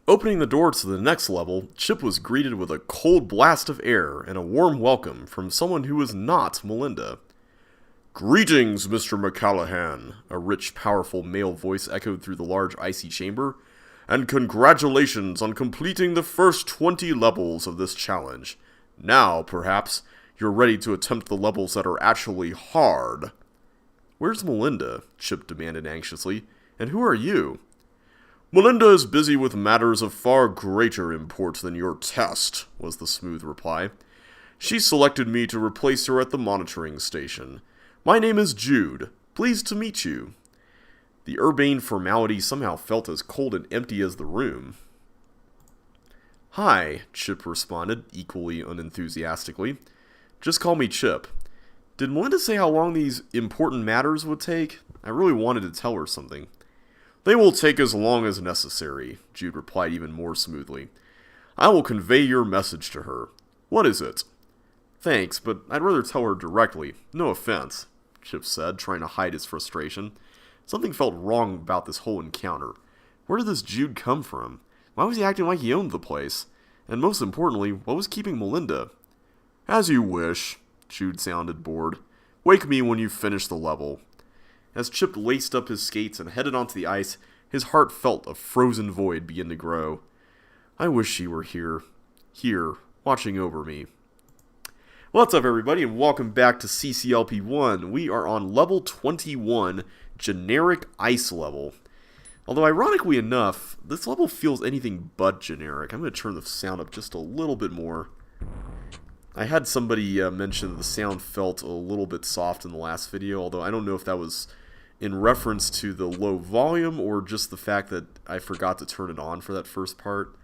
Opening the door to the next level, Chip was greeted with a cold blast of air and a warm welcome from someone who was not Melinda. "Greetings, Mr. McCallahan," a rich, powerful male voice echoed through the large icy chamber, "and congratulations on completing the first 20 levels of this challenge. Now, perhaps, you're ready to attempt the levels that are actually hard." "Where's Melinda?" Chip demanded anxiously. "And who are you?" "Melinda is busy with matters of far greater import than your test," was the smooth reply. "She selected me to replace her at the monitoring station. My name is Jude. Pleased to meet you." The urbane formality somehow felt as cold and empty as the room. "Hi," Chip responded, equally unenthusiastically. "Just call me Chip. Did Melinda say how long these important matters would take? I really wanted to tell her something." "They will take as long as necessary," Jude replied even more smoothly. "I will convey your message to her. What is it?" "Thanks, but I'd rather tell her directly. No offense," Chip said, trying to hide his frustration. Something felt wrong about this whole encounter. Where did this Jude come from? Why was he acting like he owned the place? And most importantly, what was keeping Melinda? "As you wish," Jude sounded bored. "Wake me when you've finished the level." As Chip laced up his skates and headed onto the ice, his heart felt a frozen void begin to grow. I wish she were here, watching over me. What's up, everybody, and welcome back to CCLP1. We are on level 21, generic ice level. Although, ironically enough, this level feels anything but generic. I'm going to turn the sound up just a little bit more. I had somebody mention that the sound felt a little bit soft in the last video, although I don't know if that was in reference to the low volume or just the fact that I forgot to turn it on for that first part.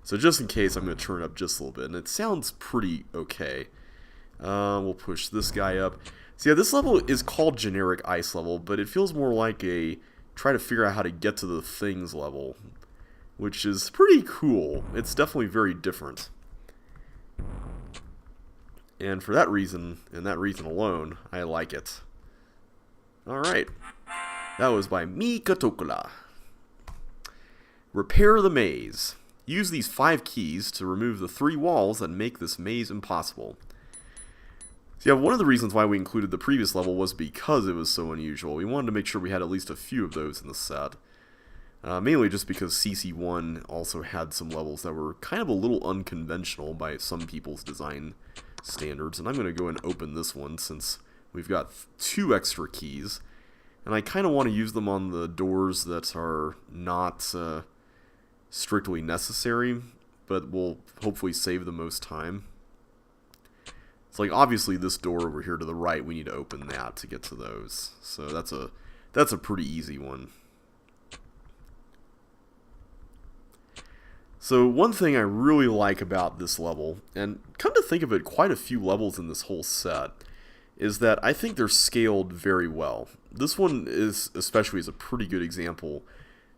So just in case, I'm going to turn it up just a little bit, and it sounds pretty okay. We'll push this guy up. So yeah, this level is called generic ice level, but it feels more like a try to figure out how to get to the things level, which is pretty cool. It's definitely very different. And for that reason, and that reason alone, I like it. Alright. That was by Mikatokula. Repair the maze. Use these 5 keys to remove the 3 walls that make this maze impossible. So yeah, one of the reasons why we included the previous level was because it was so unusual. We wanted to make sure we had at least a few of those in the set. Mainly just because CC1 also had some levels that were kind of a little unconventional by some people's design standards. And I'm going to go and open this one since we've got 2 extra keys. And I kind of want to use them on the doors that are not strictly necessary, but will hopefully save the most time. It's like, obviously this door over here to the right, we need to open that to get to those. So that's a pretty easy one. So one thing I really like about this level, and come to think of it, quite a few levels in this whole set, is that I think they're scaled very well. This one is especially is a pretty good example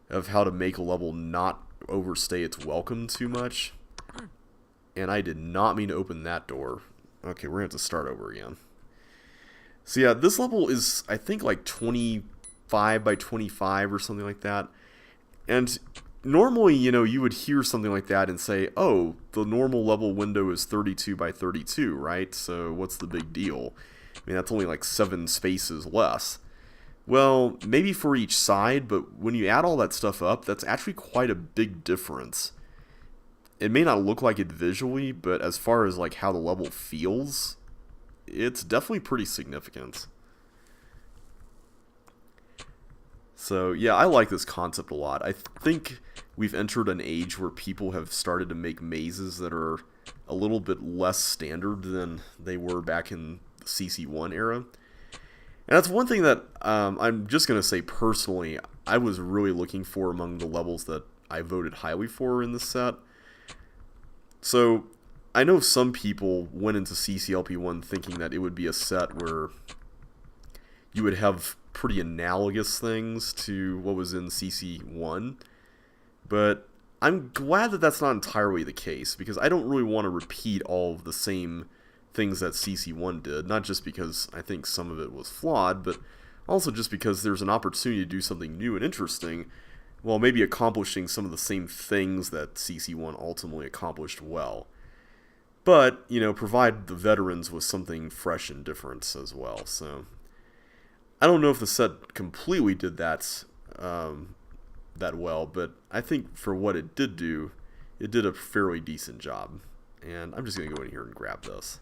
of how to make a level not overstay its welcome too much. And I did not mean to open that door. Okay, we're going to have to start over again. So yeah, this level is, I think, like 25 by 25 or something like that. And normally, you know, you would hear something like that and say, oh, the normal level window is 32 by 32, right? So what's the big deal? I mean, that's only like 7 spaces less. Well, maybe for each side, but when you add all that stuff up, that's actually quite a big difference. It may not look like it visually, but as far as like how the level feels, it's definitely pretty significant. So yeah, I like this concept a lot. I think we've entered an age where people have started to make mazes that are a little bit less standard than they were back in the CC1 era. And that's one thing that I'm just going to say personally, I was really looking for among the levels that I voted highly for in this set. So I know some people went into CCLP1 thinking that it would be a set where you would have pretty analogous things to what was in CC1, but I'm glad that that's not entirely the case, because I don't really want to repeat all of the same things that CC1 did, not just because I think some of it was flawed, but also just because there's an opportunity to do something new and interesting well, maybe accomplishing some of the same things that CC1 ultimately accomplished well. But, you know, provide the veterans with something fresh and different as well. So, I don't know if the set completely did that that well, but I think for what it did do, it did a fairly decent job. And I'm just going to go in here and grab this.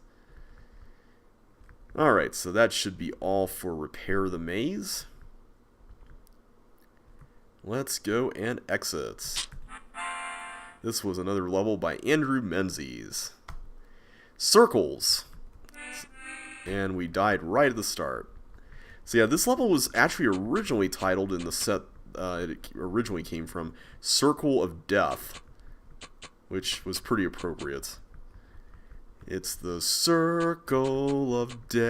Alright, so that should be all for Repair the Maze. Let's go and exit. This was another level by Andrew Menzies. Circles. And we died right at the start. So yeah, this level was actually originally titled in the set it originally came from, Circle of Death, which was pretty appropriate. It's the circle of death,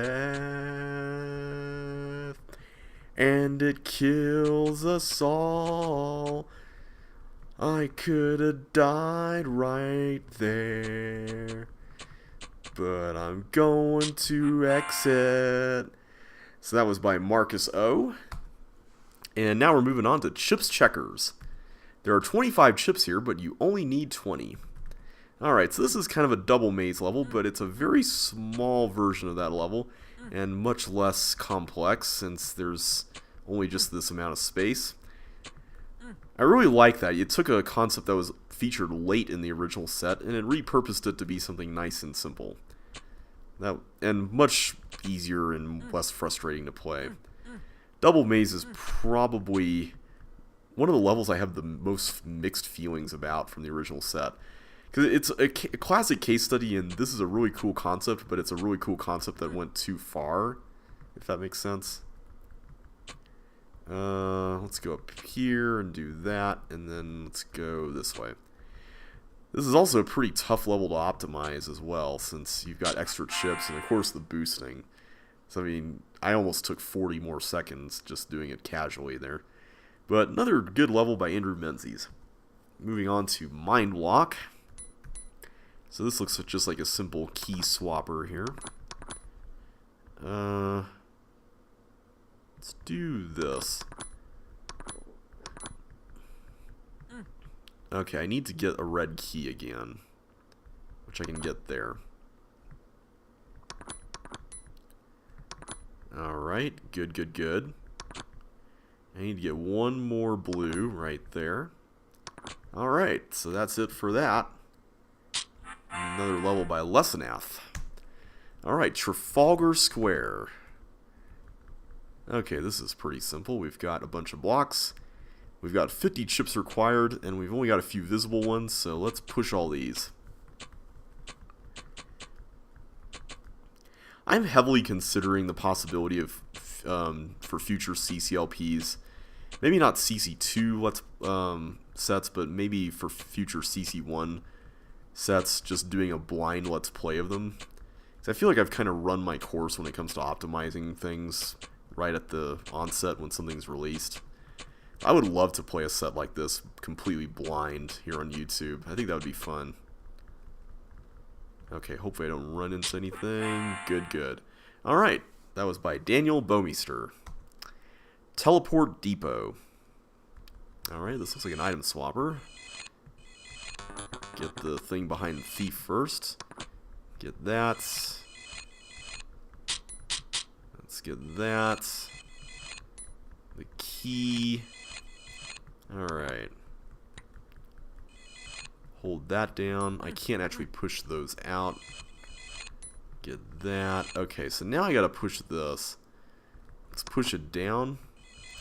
and it kills us all. I could have died right there, but I'm going to exit. So that was by Marcus O. And now we're moving on to Chips Checkers. There are 25 chips here, but you only need 20. Alright, so this is kind of a double maze level, but it's a very small version of that level, and much less complex since there's only just this amount of space. I really like that. It took a concept that was featured late in the original set, and it repurposed it to be something nice and simple. And much easier and less frustrating to play. Double Maze is probably one of the levels I have the most mixed feelings about from the original set. Because it's a classic case study, and this is a really cool concept, but it's a really cool concept that went too far, if that makes sense. Let's go up here and do that, and then let's go this way. This is also a pretty tough level to optimize as well, since you've got extra chips and, of course, the boosting. So, I mean, I almost took 40 more seconds just doing it casually there. But another good level by Andrew Menzies. Moving on to Mindblock. So this looks just like a simple key swapper here. Let's do this. Okay, I need to get a red key again, which I can get there. Alright, good, good, good. I need to get one more blue right there. Alright, so that's it for that. Another level by Lesenath. Alright, Trafalgar Square. Okay, this is pretty simple. We've got a bunch of blocks. We've got 50 chips required, and we've only got a few visible ones, so let's push all these. I'm heavily considering the possibility of, for future CCLPs, maybe not CC2 sets, but maybe for future CC1 sets, just doing a blind Let's Play of them. Because I feel like I've kind of run my course when it comes to optimizing things right at the onset when something's released. I would love to play a set like this completely blind here on YouTube. I think that would be fun. Okay, hopefully I don't run into anything. Good, good. Alright, that was by Daniel Bomeister. Teleport Depot. Alright, this looks like an item swapper. Get the thing behind the thief first. Get that. Let's get that. The key. Alright. Hold that down. I can't actually push those out. Get that. Okay, so now I gotta push this. Let's push it down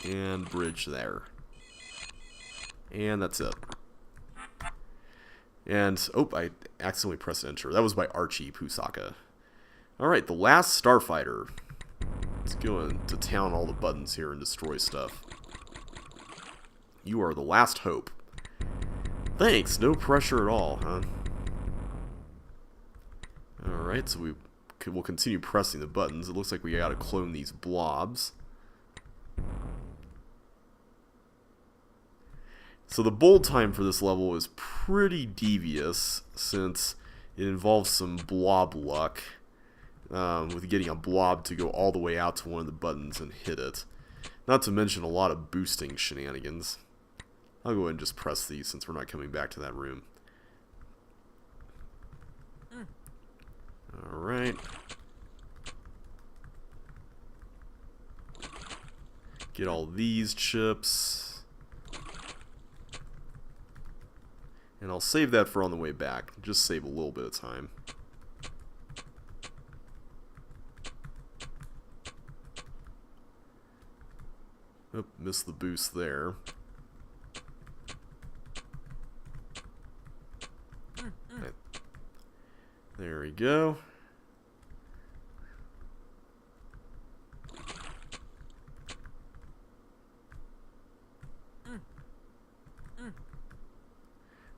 and bridge there. And that's it. And, oh, I accidentally pressed enter. That was by Archie Pusaka. Alright, the Last Starfighter. Let's go into town all the buttons here and destroy stuff. You are the last hope. Thanks, no pressure at all, huh? Alright, so we'll continue pressing the buttons. It looks like we gotta clone these blobs. So the build time for this level is pretty devious, since it involves some blob luck, with getting a blob to go all the way out to one of the buttons and hit it. Not to mention a lot of boosting shenanigans. I'll go ahead and just press these since we're not coming back to that room. Alright. Get all these chips. And I'll save that for on the way back. Just save a little bit of time. Oop, missed the boost there. There we go.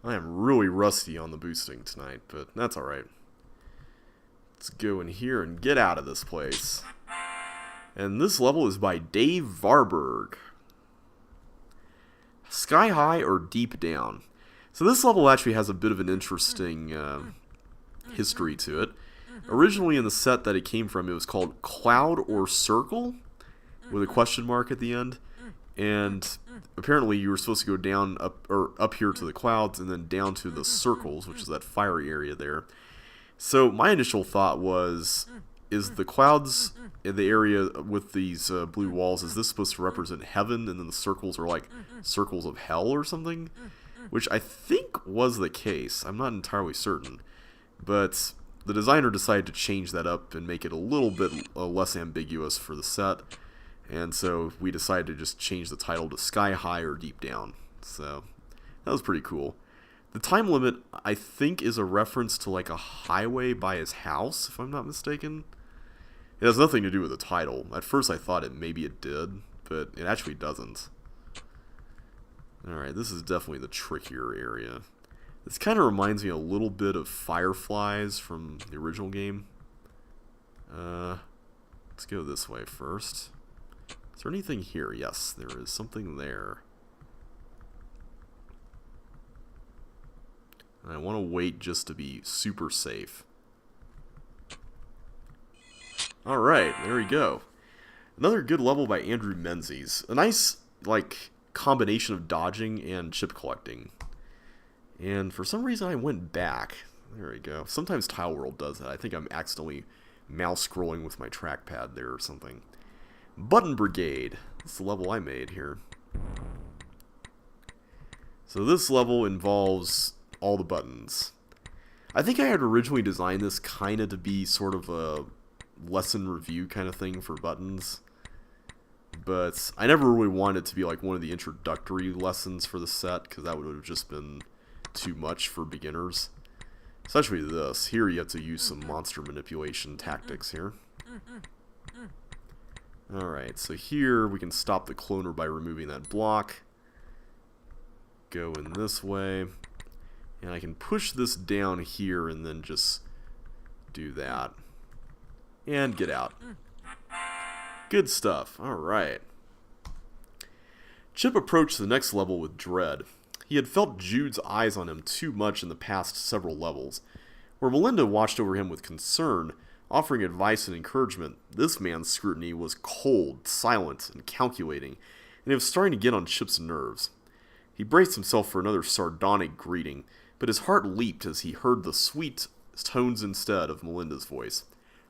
I am really rusty on the boosting tonight, but that's alright. Let's go in here and get out of this place. And this level is by Dave Varberg. Sky High or Deep Down? So this level actually has a bit of an interesting history to it. Originally in the set that it came from, it was called Cloud or Circle, with a question mark at the end. And apparently you were supposed to go down up here to the clouds and then down to the circles, which is that fiery area there. So my initial thought was, is the clouds in the area with these blue walls, is this supposed to represent heaven, and then the circles are like circles of hell or something? Which I think was the case. I'm not entirely certain. But the designer decided to change that up and make it a little bit less ambiguous for the set. And so we decided to just change the title to Sky High or Deep Down. So that was pretty cool. The time limit, I think, is a reference to like a highway by his house, if I'm not mistaken. It has nothing to do with the title. At first I thought maybe it did, but it actually doesn't. Alright, this is definitely the trickier area. This kind of reminds me a little bit of Fireflies from the original game. Let's go this way first. Is there anything here? Yes, there is something there. And I want to wait just to be super safe. Alright, there we go. Another good level by Andrew Menzies. A nice, like, combination of dodging and chip collecting. And for some reason I went back. There we go. Sometimes Tile World does that. I think I'm accidentally mouse scrolling with my trackpad there or something. Button Brigade. That's the level I made here. So this level involves all the buttons. I think I had originally designed this kind of to be sort of a lesson review kind of thing for buttons. But I never really wanted it to be like one of the introductory lessons for the set, because that would have just been too much for beginners. Especially this. Here you have to use some monster manipulation tactics here. Alright, so here we can stop the cloner by removing that block. Go in this way. And I can push this down here and then just do that. And get out. Good stuff. Alright. Chip approached the next level with dread. He had felt Jude's eyes on him too much in the past several levels. Where Melinda watched over him with concern, offering advice and encouragement, this man's scrutiny was cold, silent, and calculating, and it was starting to get on Chip's nerves. He braced himself for another sardonic greeting, but his heart leaped as he heard the sweet tones instead of Melinda's voice.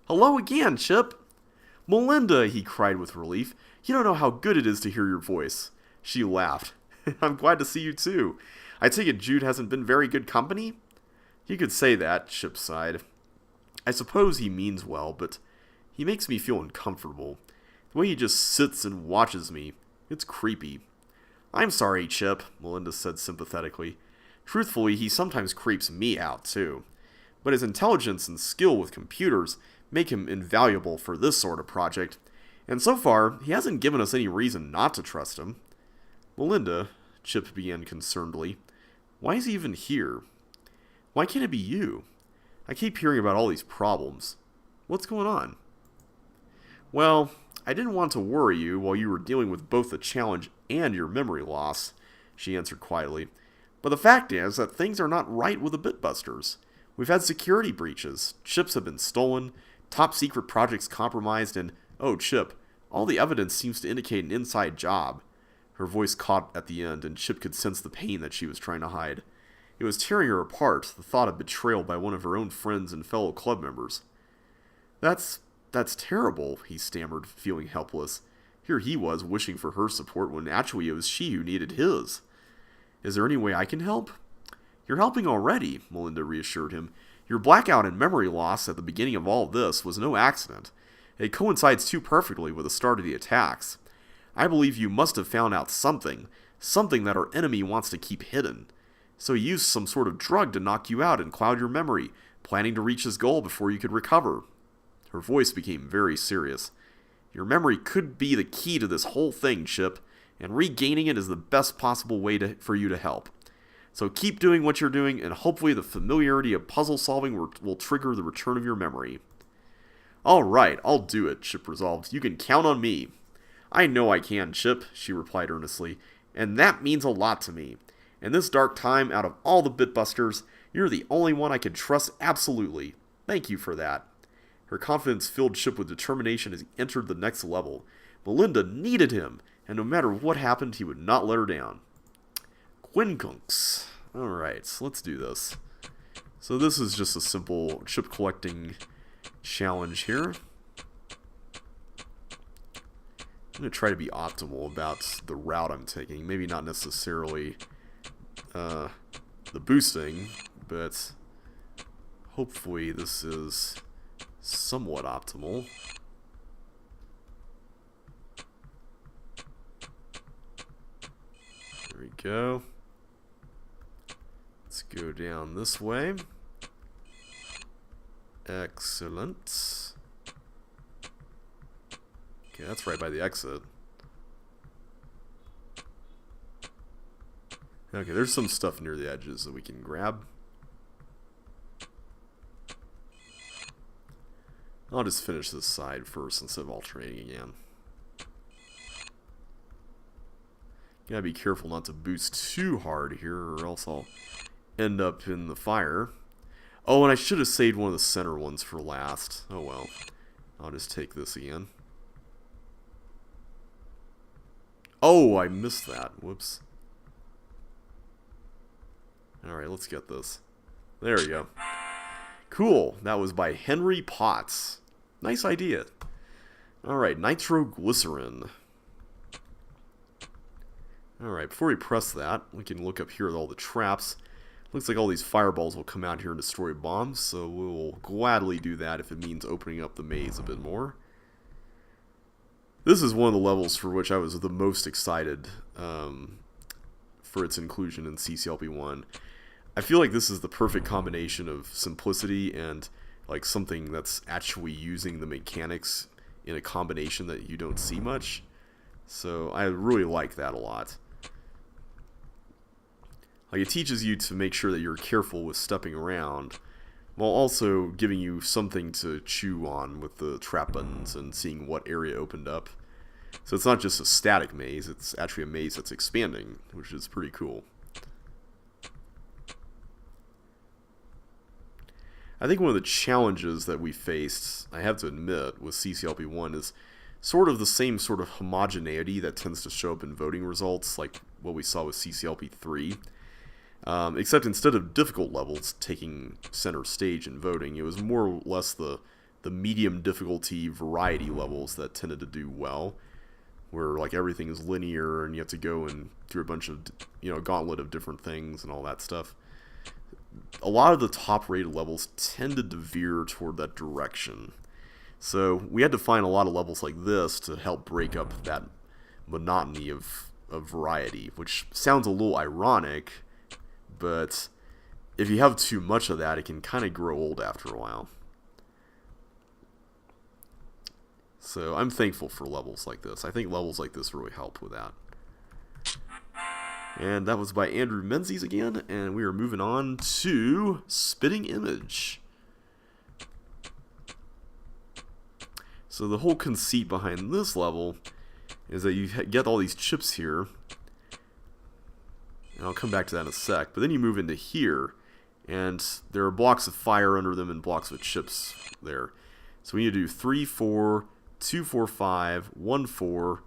"Hello again, Chip!" "Melinda," he cried with relief, "you don't know how good it is to hear your voice." She laughed. "I'm glad to see you too. I take it Jude hasn't been very good company?" "You could say that," Chip sighed. "I suppose he means well, but he makes me feel uncomfortable. The way he just sits and watches me, it's creepy." "I'm sorry, Chip," Melinda said sympathetically. "Truthfully, he sometimes creeps me out, too. But his intelligence and skill with computers make him invaluable for this sort of project, and so far, he hasn't given us any reason not to trust him." "Melinda," Chip began concernedly, "why is he even here? Why can't it be you? I keep hearing about all these problems. What's going on?" "Well, I didn't want to worry you while you were dealing with both the challenge and your memory loss," she answered quietly. "But the fact is that things are not right with the Bitbusters. We've had security breaches, chips have been stolen, top secret projects compromised, and, oh Chip, all the evidence seems to indicate an inside job. Her voice caught at the end, and Chip could sense the pain that she was trying to hide. It was tearing her apart, the thought of betrayal by one of her own friends and fellow club members. That's terrible, he stammered, feeling helpless. Here he was, wishing for her support when actually it was she who needed his. Is there any way I can help? You're helping already, Melinda reassured him. Your blackout and memory loss at the beginning of all this was no accident. It coincides too perfectly with the start of the attacks. I believe you must have found out something that our enemy wants to keep hidden. So he used some sort of drug to knock you out and cloud your memory, planning to reach his goal before you could recover. Her voice became very serious. Your memory could be the key to this whole thing, Chip, and regaining it is the best possible way for you to help. So keep doing what you're doing, and hopefully the familiarity of puzzle solving will trigger the return of your memory. Alright, I'll do it, Chip resolved. You can count on me. I know I can, Chip, she replied earnestly, and that means a lot to me. In this dark time, out of all the Bitbusters, you're the only one I can trust absolutely. Thank you for that. Her confidence filled Chip with determination as he entered the next level. Melinda needed him, and no matter what happened, he would not let her down. Quincunx. Alright, so let's do this. So this is just a simple chip collecting challenge here. I'm going to try to be optimal about the route I'm taking. Maybe not necessarily the boosting, but hopefully this is somewhat optimal. There we go. Let's go down this way. Excellent. Okay, that's right by the exit. Okay, there's some stuff near the edges that we can grab. I'll just finish this side first instead of alternating again. Gotta be careful not to boost too hard here, or else I'll end up in the fire. Oh, and I should have saved one of the center ones for last. Oh well. I'll just take this again. Oh, I missed that. Whoops. Alright, let's get this. There we go. Cool. That was by Henry Potts. Nice idea. Alright, Nitroglycerin. Alright, before we press that, we can look up here at all the traps. Looks like all these fireballs will come out here and destroy bombs, so we'll gladly do that if it means opening up the maze a bit more. This is one of the levels for which I was the most excited for its inclusion in CCLP1. I feel like this is the perfect combination of simplicity and like something that's actually using the mechanics in a combination that you don't see much. So I really like that a lot. Like, it teaches you to make sure that you're careful with stepping around, while also giving you something to chew on with the trap buttons and seeing what area opened up. So it's not just a static maze, it's actually a maze that's expanding, which is pretty cool. I think one of the challenges that we faced, I have to admit, with CCLP1 is sort of the same sort of homogeneity that tends to show up in voting results, like what we saw with CCLP3. Except instead of difficult levels taking center stage in voting, it was more or less the medium difficulty variety levels that tended to do well, where like everything is linear and you have to go and through a bunch of, gauntlet of different things and all that stuff. A lot of the top rated levels tended to veer toward that direction. So we had to find a lot of levels like this to help break up that monotony of variety, which sounds a little ironic, but if you have too much of that, it can kind of grow old after a while. So I'm thankful for levels like this. I think levels like this really help with that. And that was by Andrew Menzies again, and we are moving on to Spitting Image. So the whole conceit behind this level is that you get all these chips here, and I'll come back to that in a sec, but then you move into here, and there are blocks of fire under them and blocks with chips there. So we need to do 3, 4, 2, 4, 5, 1, 4,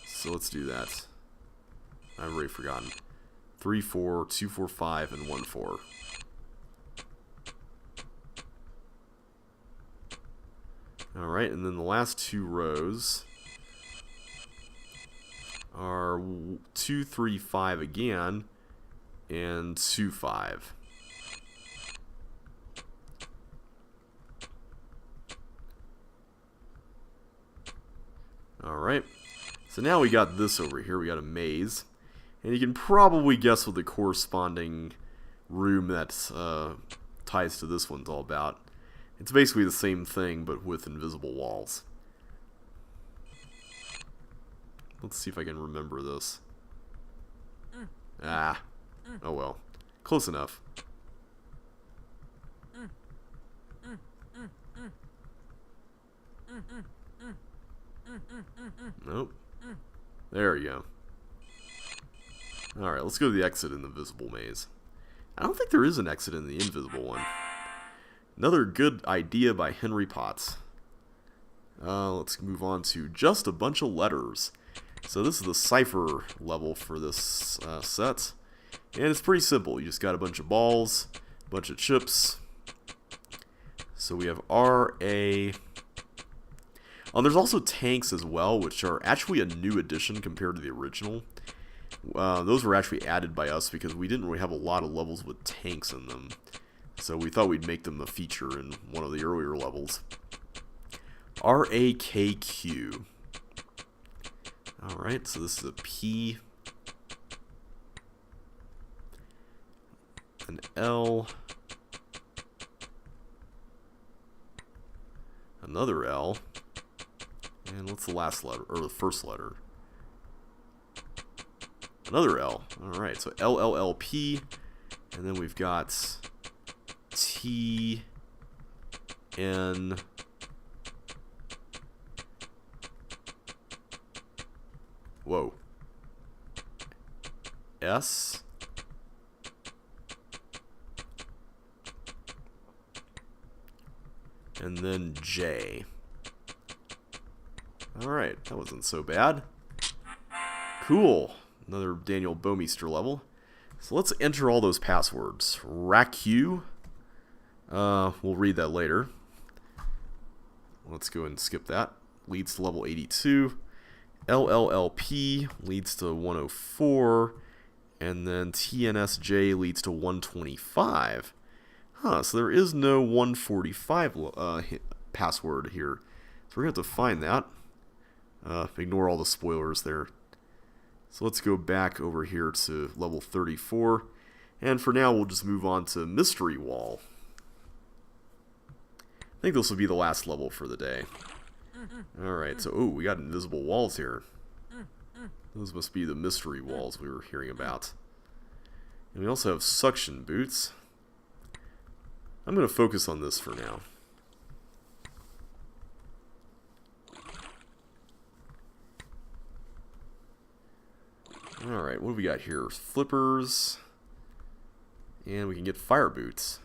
so let's do that. I've already forgotten. 3, 4, 2, 4, 5, and 1, 4. Alright, and then the last 2 rows are 2, 3, 5 again, and 2, 5. Alright, so now we got this over here, we got a maze, and you can probably guess what the corresponding room that ties to this one's all about. It's basically the same thing, but with invisible walls. Let's see if I can remember this. Ah, oh well. Close enough. Nope. There we go. Alright, let's go to the exit in the visible maze. I don't think there is an exit in the invisible one. Another good idea by Henry Potts. Let's move on to just a bunch of letters. So this is the cypher level for this set. And it's pretty simple. You just got a bunch of balls, a bunch of chips. So we have R, A. There's also tanks as well, which are actually a new addition compared to the original. Those were actually added by us because we didn't really have a lot of levels with tanks in them. So we thought we'd make them a feature in one of the earlier levels. R-A-K-Q. Alright, so this is a P. An L. Another L. And what's the last letter, or the first letter? Another L. Alright, so L-L-L-P. And then we've got T, N, whoa, S, and then J. Alright, that wasn't so bad. Cool. Another Daniel Bomeister level. So let's enter all those passwords. RACU. We'll read that later. Let's go and skip that. Leads to level 82. LLLP leads to 104. And then TNSJ leads to 125. Huh, so there is no 145 password here. So we're going to have to find that. Ignore all the spoilers there. So let's go back over here to level 34. And for now, we'll just move on to Mystery Wall. I think this will be the last level for the day. Alright, so, we got invisible walls here. Those must be the mystery walls we were hearing about. And we also have suction boots. I'm going to focus on this for now. Alright, what do we got here? Flippers. And we can get fire boots.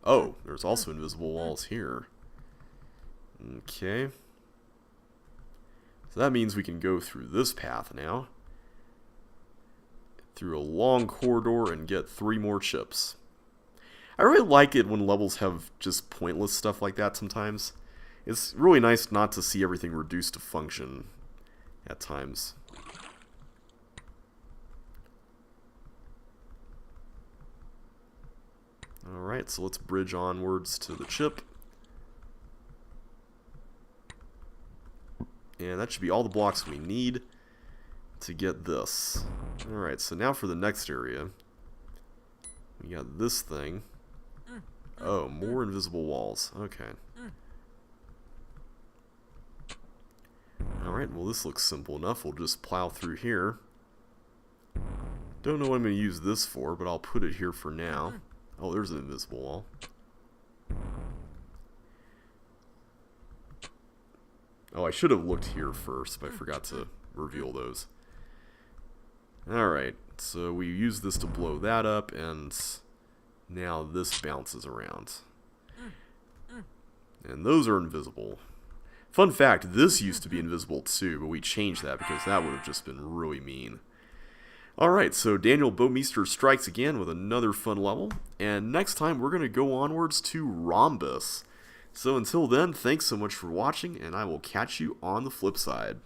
Oh, there's also invisible walls here. Okay. So that means we can go through this path now. Through a long corridor and get 3 more chips. I really like it when levels have just pointless stuff like that sometimes. It's really nice not to see everything reduced to function at times. Alright, so let's bridge onwards to the chip. And that should be all the blocks we need to get this. Alright, so now for the next area. We got this thing. Oh, more invisible walls. Okay. Alright, well this looks simple enough. We'll just plow through here. Don't know what I'm going to use this for, but I'll put it here for now. Oh, there's an invisible wall. Oh, I should have looked here first, but I forgot to reveal those. Alright, so we use this to blow that up, and now this bounces around. And those are invisible. Fun fact, this used to be invisible too, but we changed that because that would have just been really mean. Alright, so Daniel Bowmeister strikes again with another fun level, and next time we're going to go onwards to Rhombus. So until then, thanks so much for watching, and I will catch you on the flip side.